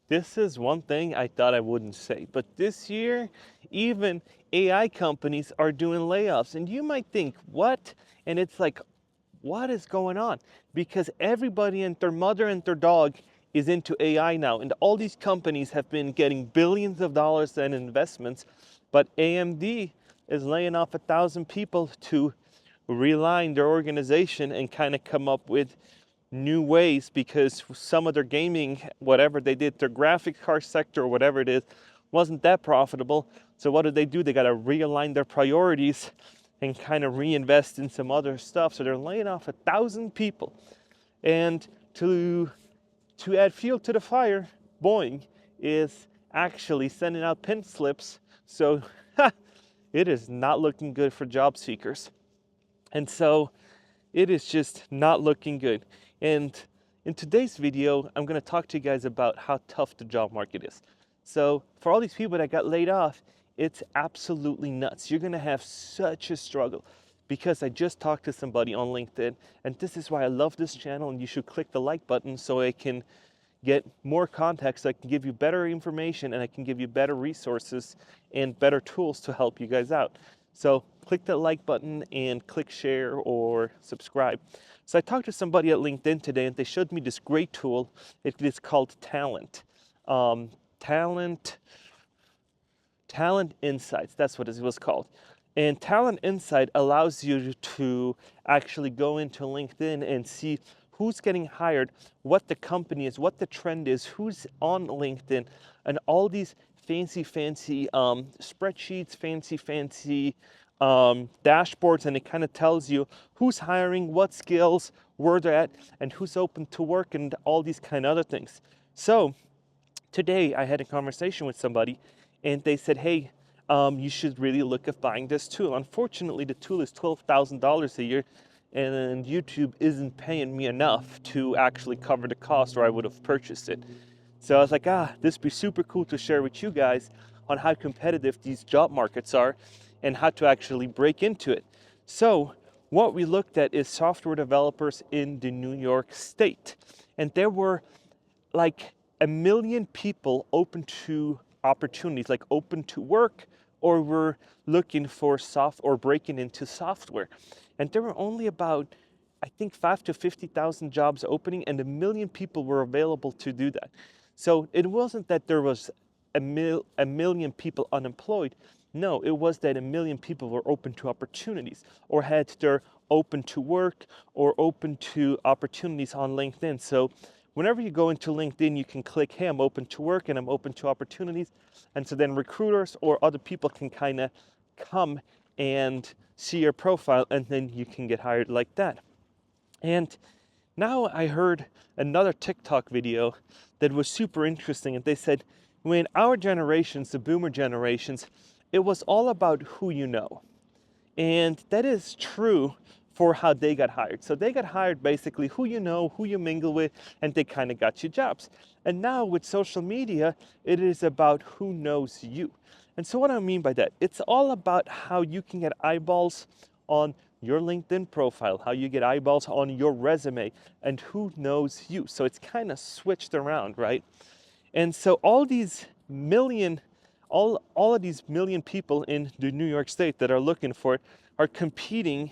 this is one thing I thought I wouldn't say, but this year, even AI companies are doing layoffs. And you might think, what? And it's like, what is going on? Because everybody and their mother and their dog is into AI now. And all these companies have been getting billions of dollars in investments. But AMD is laying off 1,000 people to realign their organization and kind of come up with new ways, because some of their gaming, whatever they did, their graphic card sector or whatever it is, wasn't that profitable. So what do? They got to realign their priorities and kind of reinvest in some other stuff. So they're laying off 1,000 people. And to add fuel to the fire, Boeing is actually sending out pin slips. So it is not looking good for job seekers. And so it is just not looking good. And in today's video, I'm going to talk to you guys about how tough the job market is. So for all these people that got laid off, it's absolutely nuts. You're going to have such a struggle, because I just talked to somebody on LinkedIn, and this is why I love this channel, and you should click the like button so I can get more context, so I can give you better information, and I can give you better resources and better tools to help you guys out. So click that like button and click share or subscribe. So I talked to somebody at LinkedIn today, and they showed me this great tool. It is called Talent. Talent Insights, that's what it was called. And Talent Insight allows you to actually go into LinkedIn and see who's getting hired, what the company is, what the trend is, who's on LinkedIn, and all these fancy spreadsheets, fancy dashboards, and it kind of tells you who's hiring, what skills, where they're at, and who's open to work, and all these kind of other things. So today I had a conversation with somebody, and they said, hey, you should really look at buying this tool. Unfortunately, the tool is $12,000 a year, and YouTube isn't paying me enough to actually cover the cost, or I would have purchased it. So I was like, this would be super cool to share with you guys on how competitive these job markets are and how to actually break into it. So what we looked at is software developers in the New York State. And there were like 1 million people open to opportunities, like open to work, or were looking for or breaking into software. And there were only about, I think, 5 to 50,000 jobs opening, and 1 million people were available to do that. So it wasn't that there was a million people unemployed. No, it was that 1 million people were open to opportunities, or had their open to work or open to opportunities on LinkedIn. So whenever you go into LinkedIn, you can click, hey, I'm open to work and I'm open to opportunities. And so then recruiters or other people can kind of come and see your profile, and then you can get hired like that. And now I heard another TikTok video that was super interesting. And they said, when our generations, the boomer generations, it was all about who you know. And that is true for how they got hired. So they got hired basically who you know, who you mingle with, and they kind of got you jobs. And now with social media, it is about who knows you. And so what I mean by that, it's all about how you can get eyeballs on your LinkedIn profile, how you get eyeballs on your resume, and who knows you. So it's kind of switched around, right? And so all of these million people in the New York State that are looking for it are competing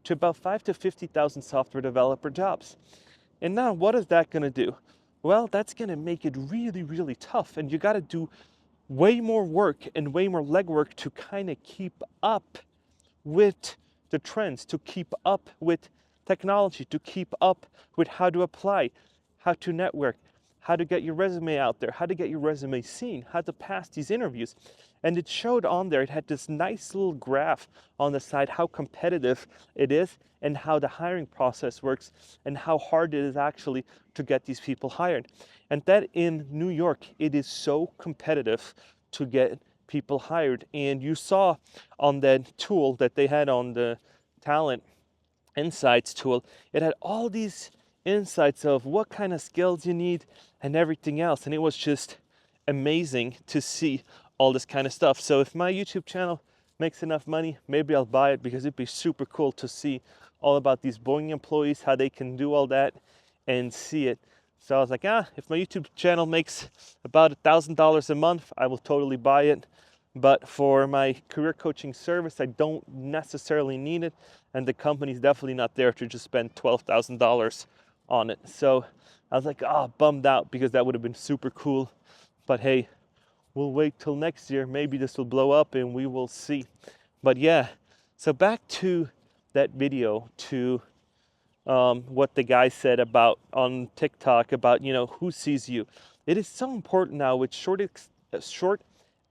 to about 5 to 50,000 software developer jobs. And now what is that going to do? Well, that's going to make it really, really tough. And you got to do way more work and way more legwork to kind of keep up with the trends, to keep up with technology, to keep up with how to apply, how to network, how to get your resume out there, how to get your resume seen, how to pass these interviews. And it showed on there, it had this nice little graph on the side, how competitive it is and how the hiring process works and how hard it is actually to get these people hired. And that in New York, it is so competitive to get people hired. And you saw on that tool that they had on the Talent Insights tool, it had all these insights of what kind of skills you need and everything else. And it was just amazing to see all this kind of stuff. So if my YouTube channel makes enough money, maybe I'll buy it, because it'd be super cool to see all about these Boeing employees, how they can do all that and see it. So I was like, if my YouTube channel makes about $1,000 a month, I will totally buy it. But for my career coaching service, I don't necessarily need it. And the company's definitely not there to just spend $12,000 on it. So I was like, bummed out, because that would have been super cool. But hey, we'll wait till next year. Maybe this will blow up and we will see. But yeah, so back to that video, to what the guy said about on TikTok about, who sees you. It is so important now with short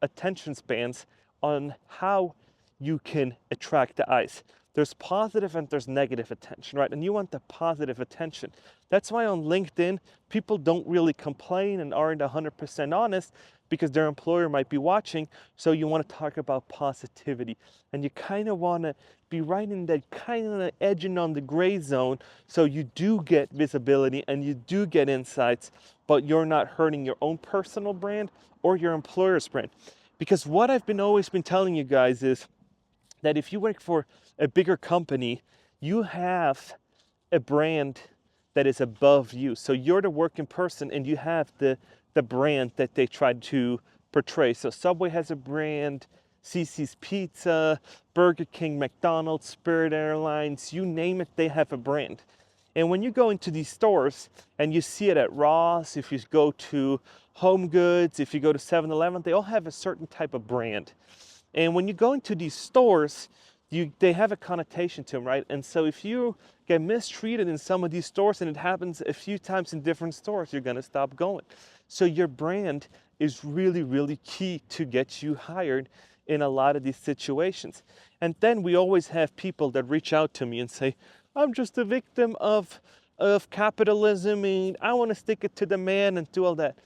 attention spans on how you can attract the eyes. There's positive and there's negative attention, right? And you want the positive attention. That's why on LinkedIn, people don't really complain and aren't 100% honest, because their employer might be watching. So you want to talk about positivity, and you kind of want to be right in that kind of edging on the gray zone, so you do get visibility and you do get insights, but you're not hurting your own personal brand or your employer's brand. Because what I've always been telling you guys is that if you work for a bigger company, you have a brand that is above you. So you're the working person and you have the brand that they try to portray. So Subway has a brand, CC's Pizza, Burger King, McDonald's, Spirit Airlines, you name it, they have a brand. And when you go into these stores, and you see it at Ross, if you go to Home Goods, if you go to 7-Eleven, they all have a certain type of brand. And when you go into these stores, they have a connotation to them, right? And so if you get mistreated in some of these stores, and it happens a few times in different stores, you're gonna stop going. So your brand is really, really key to get you hired in a lot of these situations. And then we always have people that reach out to me and say, I'm just a victim of capitalism, and I wanna stick it to the man and do all that.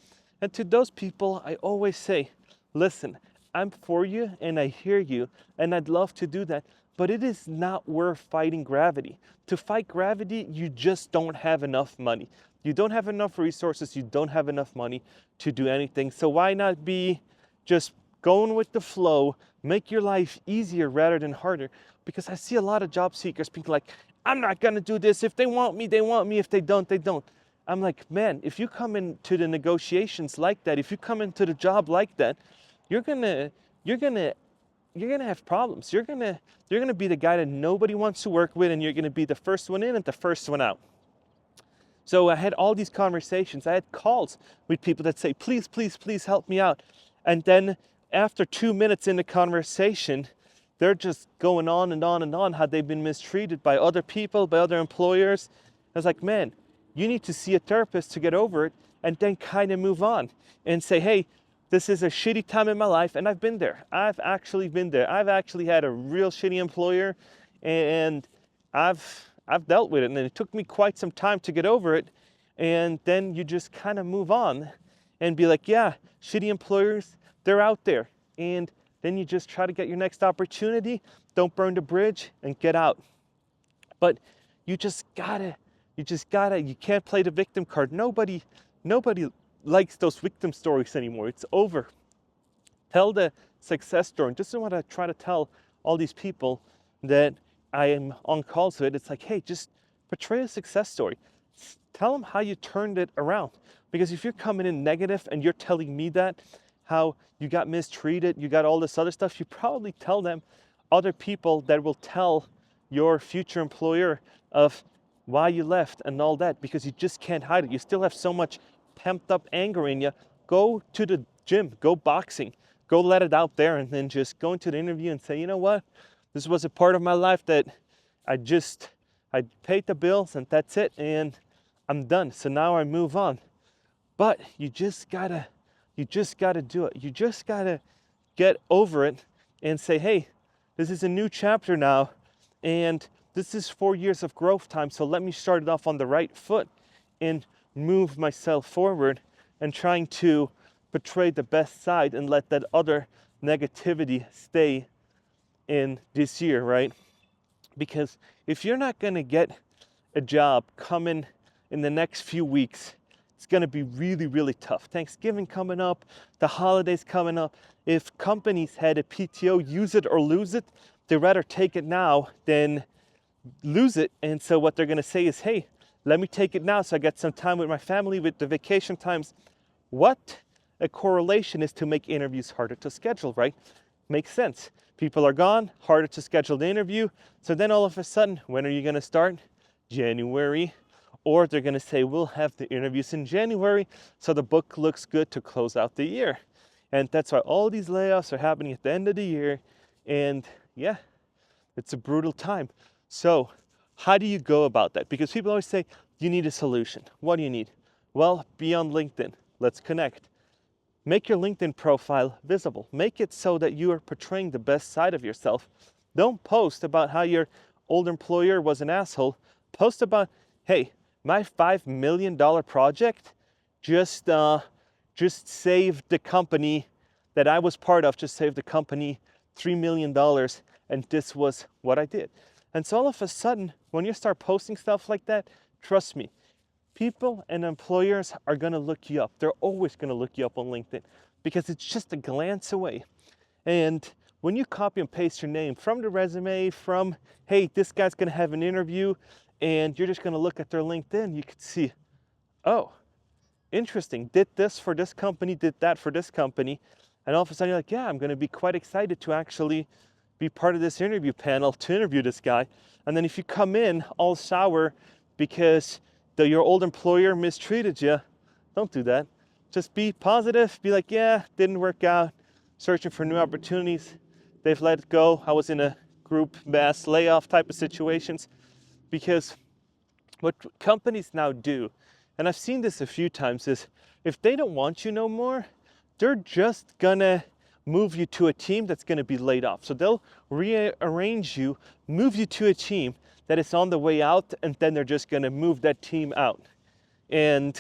And to those people, I always say, listen, I'm for you and I hear you, and I'd love to do that, but it is not worth fighting gravity. To fight gravity, you just don't have enough money. You don't have enough resources, you don't have enough money to do anything. So why not be just going with the flow, make your life easier rather than harder? Because I see a lot of job seekers being like, I'm not gonna do this. If they want me, they want me. If they don't, they don't. I'm like, man, if you come into the negotiations like that, if you come into the job like that, you're gonna have problems. You're gonna be the guy that nobody wants to work with, and you're gonna be the first one in and the first one out. So I had all these conversations. I had calls with people that say, please, please, please help me out. And then after 2 minutes in the conversation, they're just going on and on and on how they've been mistreated by other people, by other employers. I was like, man, you need to see a therapist to get over it, and then kind of move on and say, hey, this is a shitty time in my life, and I've been there. I've actually been there. I've actually had a real shitty employer, and I've dealt with it, and it took me quite some time to get over it. And then you just kind of move on and be like, yeah, shitty employers, they're out there. And then you just try to get your next opportunity, don't burn the bridge, and get out. But you can't play the victim card. Nobody likes those victim stories anymore. It's over. Tell the success story. And just what I try to tell all these people that I am on calls with, it's like, hey, just portray a success story. Tell them how you turned it around. Because if you're coming in negative and you're telling me that, how you got mistreated, you got all this other stuff, you probably tell them other people that will tell your future employer of why you left and all that, because you just can't hide it. You still have so much pumped up anger in you. Go to the gym, go boxing, go let it out there, and then just go into the interview and say, you know what? This was a part of my life that I paid the bills, and that's it, and I'm done. So now I move on. But you just gotta do it. You just gotta get over it and say, hey, this is a new chapter now, and this is 4 years of growth time, so let me start it off on the right foot and move myself forward, and trying to portray the best side and let that other negativity stay in this year, right? Because if you're not gonna get a job coming in the next few weeks, it's gonna be really, really tough. Thanksgiving coming up, the holidays coming up. If companies had a PTO, use it or lose it, they'd rather take it now than lose it. And so what they're gonna say is, hey, Let me take it now so I get some time with my family, with the vacation times. What a correlation is to make interviews harder to schedule, right? Makes sense. People are gone, harder to schedule the interview. So then all of a sudden, when are you going to start? January. Or they're going to say, we'll have the interviews in January, so the book looks good to close out the year. And that's why all these layoffs are happening at the end of the year. And yeah, it's a brutal time. So how do you go about that? Because people always say, you need a solution. What do you need? Well, be on LinkedIn. Let's connect. Make your LinkedIn profile visible. Make it so that you are portraying the best side of yourself. Don't post about how your old employer was an asshole. Post about, hey, my $5 million project just saved the company that I was part of, just saved the company $3 million, and this was what I did. And so all of a sudden, when you start posting stuff like that, trust me, people and employers are going to look you up. They're always going to look you up on LinkedIn because it's just a glance away. And when you copy and paste your name from the resume, from, hey, this guy's going to have an interview, and you're just going to look at their LinkedIn, you could see, oh, interesting, did this for this company, did that for this company. And all of a sudden you're like, yeah, I'm going to be quite excited to actually be part of this interview panel to interview this guy. And then if you come in all sour because your old employer mistreated you, don't do that. Just be positive, be like, yeah, didn't work out, searching for new opportunities. They've let it go. I was in a group mass layoff type of situations. Because what companies now do, and I've seen this a few times, is if they don't want you no more, they're just gonna move you to a team that's gonna be laid off. So they'll rearrange you, move you to a team that is on the way out, and then they're just gonna move that team out. And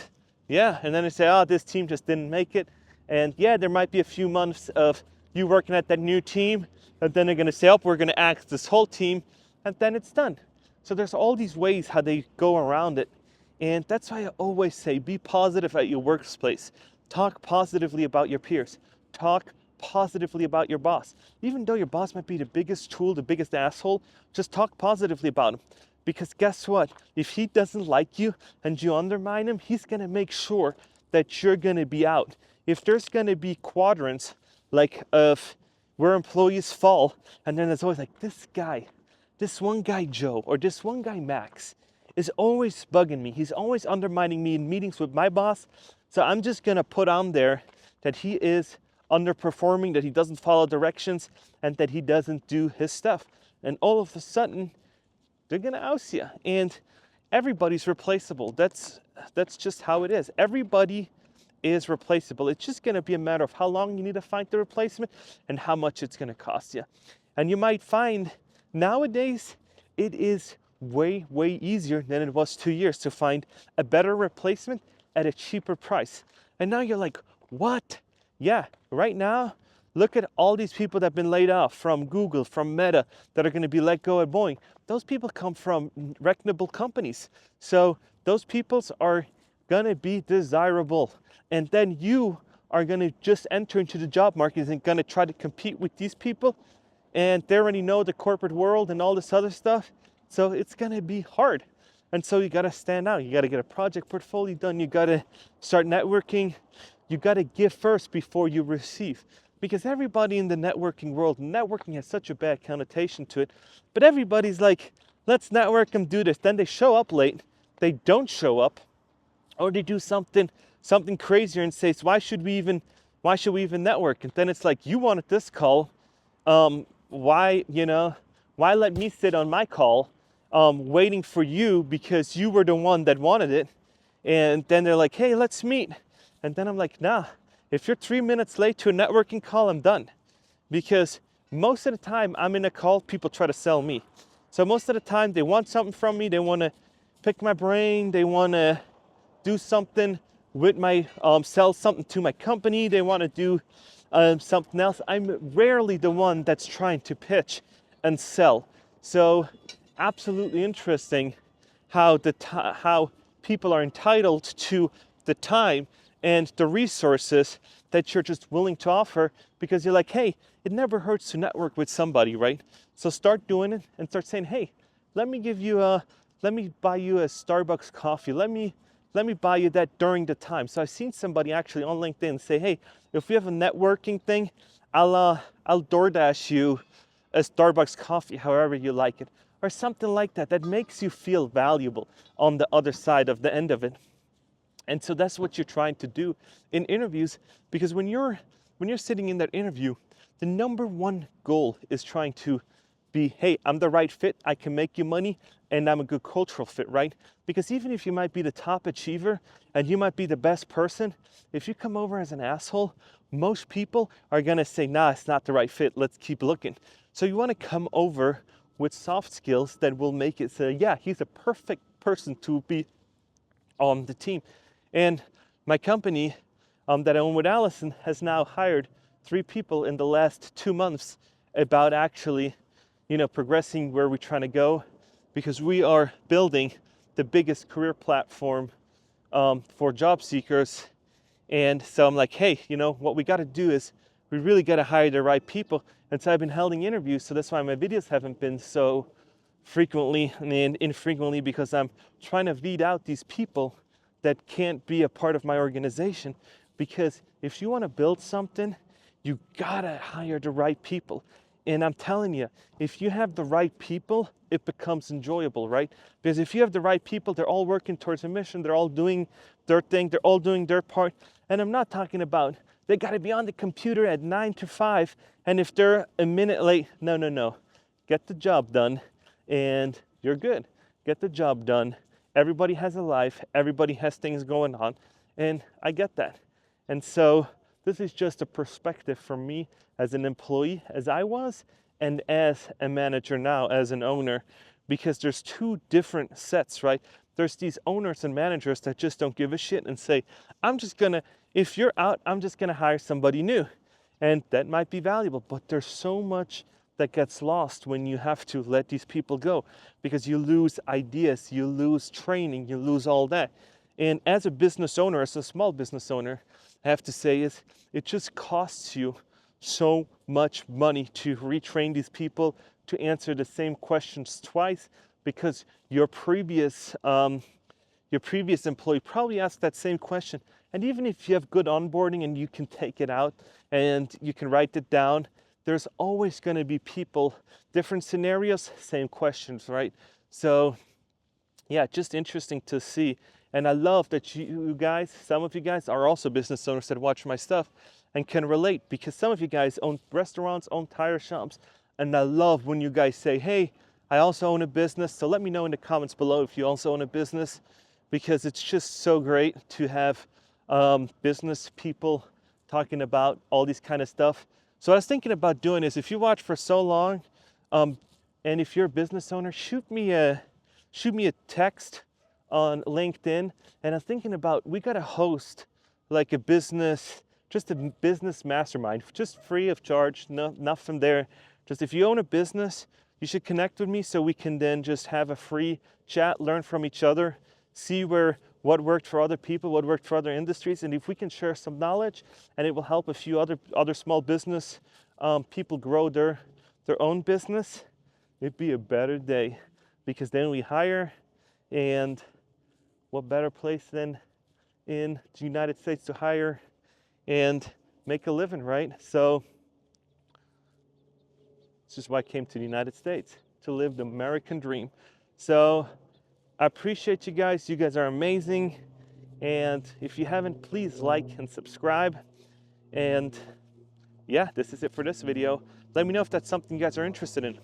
yeah, and then they say, oh, this team just didn't make it. And yeah, there might be a few months of you working at that new team, and then they're gonna say, oh, we're gonna axe this whole team, and then it's done. So there's all these ways how they go around it. And that's why I always say, be positive at your workplace. Talk positively about your peers. Talk positively about your boss. Even though your boss might be the biggest tool, the biggest asshole, just talk positively about him. Because guess what? If he doesn't like you and you undermine him, he's gonna make sure that you're gonna be out. If there's gonna be quadrants like of where employees fall, and then there's always like this one guy Joe or this one guy Max is always bugging me. He's always undermining me in meetings with my boss. So I'm just gonna put on there that he is underperforming, that he doesn't follow directions, and that he doesn't do his stuff. And all of a sudden, they're gonna oust you. And everybody's replaceable. That's just how it is. Everybody is replaceable. It's just gonna be a matter of how long you need to find the replacement and how much it's gonna cost you. And you might find nowadays it is way easier than it was 2 years to find a better replacement at a cheaper price. And now you're like, what? Yeah, right now, look at all these people that have been laid off from Google, from Meta, that are going to be let go at Boeing. Those people come from reputable companies. So those people are going to be desirable. And then you are going to just enter into the job market and going to try to compete with these people. And they already know the corporate world and all this other stuff. So it's going to be hard. And so you got to stand out. You got to get a project portfolio done. You got to start networking. You got to give first before you receive. Because everybody in the networking world, networking has such a bad connotation to it. But everybody's like, let's network and do this. Then they show up late. They don't show up. Or they do something crazier and say, why should we even network? And then it's like, you wanted this call. Why let me sit on my call waiting for you because you were the one that wanted it? And then they're like, hey, let's meet. And then I'm like, nah, if you're 3 minutes late to a networking call, I'm done. Because most of the time I'm in a call, people try to sell me. So most of the time they want something from me. They want to pick my brain. They want to do something with my, sell something to my company. They want to do something else. I'm rarely the one that's trying to pitch and sell. So absolutely interesting how people are entitled to the time and the resources that you're just willing to offer, because you're like, hey, it never hurts to network with somebody, right? So start doing it and start saying, hey, let me give you let me buy you a Starbucks coffee. Let me buy you that during the time. So I've seen somebody actually on LinkedIn say, hey, if we have a networking thing, I'll DoorDash you a Starbucks coffee, however you like it, or something like that. That makes you feel valuable on the other side of the end of it. And so that's what you're trying to do in interviews, because when you're sitting in that interview, the number one goal is trying to be, hey, I'm the right fit, I can make you money, and I'm a good cultural fit, right? Because even if you might be the top achiever and you might be the best person, if you come over as an asshole, most people are gonna say, nah, it's not the right fit, let's keep looking. So you wanna come over with soft skills that will make it say, yeah, he's a perfect person to be on the team. And my company that I own with Allison has now hired 3 people in the last 2 months about actually, progressing where we're trying to go, because we are building the biggest career platform for job seekers. And so I'm like, hey, what we got to do is we really got to hire the right people. And so I've been holding interviews, so that's why my videos haven't been so frequently and infrequently, because I'm trying to weed out these people that can't be a part of my organization. Because if you want to build something, you gotta hire the right people. And I'm telling you, if you have the right people, it becomes enjoyable, right? Because if you have the right people, they're all working towards a mission, they're all doing their thing, they're all doing their part. And I'm not talking about they gotta be on the computer at 9 to 5, and if they're a minute late, no. Get the job done and you're good. Get the job done. Everybody has a life, everybody has things going on, and I get that. And so this is just a perspective from me as an employee, as I was, and as a manager now, as an owner, because there's 2 different sets, right? There's these owners and managers that just don't give a shit and say, if you're out, I'm just gonna hire somebody new. And that might be valuable, but there's so much that gets lost when you have to let these people go, because you lose ideas, you lose training, you lose all that. And as a business owner, as a small business owner, I have to say is it just costs you so much money to retrain these people to answer the same questions twice, because your previous employee probably asked that same question. And even if you have good onboarding and you can take it out and you can write it down, there's always going to be people, different scenarios, same questions, right? So yeah, just interesting to see. And I love that you guys, some of you guys are also business owners that watch my stuff and can relate, because some of you guys own restaurants, own tire shops. And I love when you guys say, hey, I also own a business. So let me know in the comments below if you also own a business, because it's just so great to have business people talking about all these kind of stuff. So what I was thinking about doing is, if you watch for so long, and if you're a business owner, shoot me a text on LinkedIn. And I'm thinking about, we got to host like just a business mastermind, just free of charge, nothing there. Just if you own a business, you should connect with me so we can then just have a free chat, learn from each other, see what worked for other people, what worked for other industries. And if we can share some knowledge, and it will help a few other small business people grow their own business, it'd be a better day, because then we hire. And what better place than in the United States to hire and make a living, right? So this is why I came to the United States, to live the American dream. So I appreciate you guys. You guys are amazing. And if you haven't, please like and subscribe. And yeah, this is it for this video. Let me know if that's something you guys are interested in.